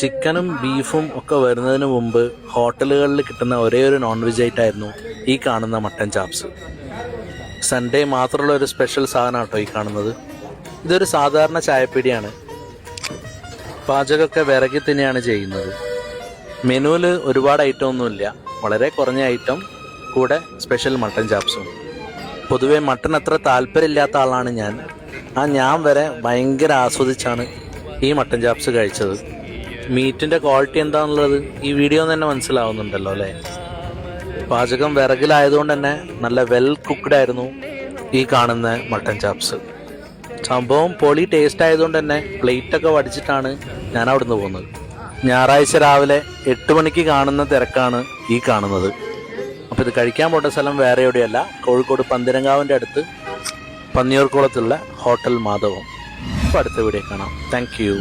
ചിക്കനും ബീഫും ഒക്കെ വരുന്നതിന് മുമ്പ് ഹോട്ടലുകളിൽ കിട്ടുന്ന ഒരേ ഒരു നോൺ വെജ് ഐറ്റമായിരുന്നു ഈ കാണുന്ന മട്ടൻ ചാപ്സ്. സൺഡേ മാത്രമുള്ള ഒരു സ്പെഷ്യൽ സാധനം കേട്ടോ ഈ കാണുന്നത്. ഇതൊരു സാധാരണ ചായപ്പീടിയാണ്. പാചകമൊക്കെ വിറകിൽ തന്നെയാണ് ചെയ്യുന്നത്. മെനുവിൽ ഒരുപാട് ഐറ്റം ഒന്നുമില്ല, വളരെ കുറഞ്ഞ ഐറ്റം, കൂടെ സ്പെഷ്യൽ മട്ടൻ ചാപ്സും. പൊതുവെ മട്ടൻ അത്ര താല്പര്യമില്ലാത്ത ആളാണ് ഞാൻ വരെ ഭയങ്കര ആസ്വദിച്ചാണ് ഈ മട്ടൻ ചാപ്സ് കഴിച്ചത്. മീറ്റിൻ്റെ ക്വാളിറ്റി എന്താണെന്നുള്ളത് ഈ വീഡിയോ തന്നെ മനസ്സിലാവുന്നുണ്ടല്ലോ അല്ലേ. പാചകം വിറകിലായതുകൊണ്ട് തന്നെ നല്ല വെൽ കുക്ക്ഡ് ആയിരുന്നു ഈ കാണുന്ന മട്ടൻ ചാപ്സ്. സംഭവം പൊളി ടേസ്റ്റ് ആയതുകൊണ്ട് തന്നെ പ്ലേറ്റൊക്കെ വടിച്ചിട്ടാണ് ഞാൻ അവിടുന്ന് പോകുന്നത്. ഞായറാഴ്ച രാവിലെ 8 മണിക്ക് കാണുന്ന തിരക്കാണ് ഈ കാണുന്നത്. അപ്പോൾ ഇത് കഴിക്കാൻ പോട്ട സ്ഥലം വേറെ എവിടെയല്ല, കോഴിക്കോട് പന്തിരങ്കാവിൻ്റെ അടുത്ത് പന്നിയൂർക്കുളത്തുള്ള ഹോട്ടൽ മാധവം. അപ്പോൾ അടുത്ത വീഡിയോ കാണാം. Thank you.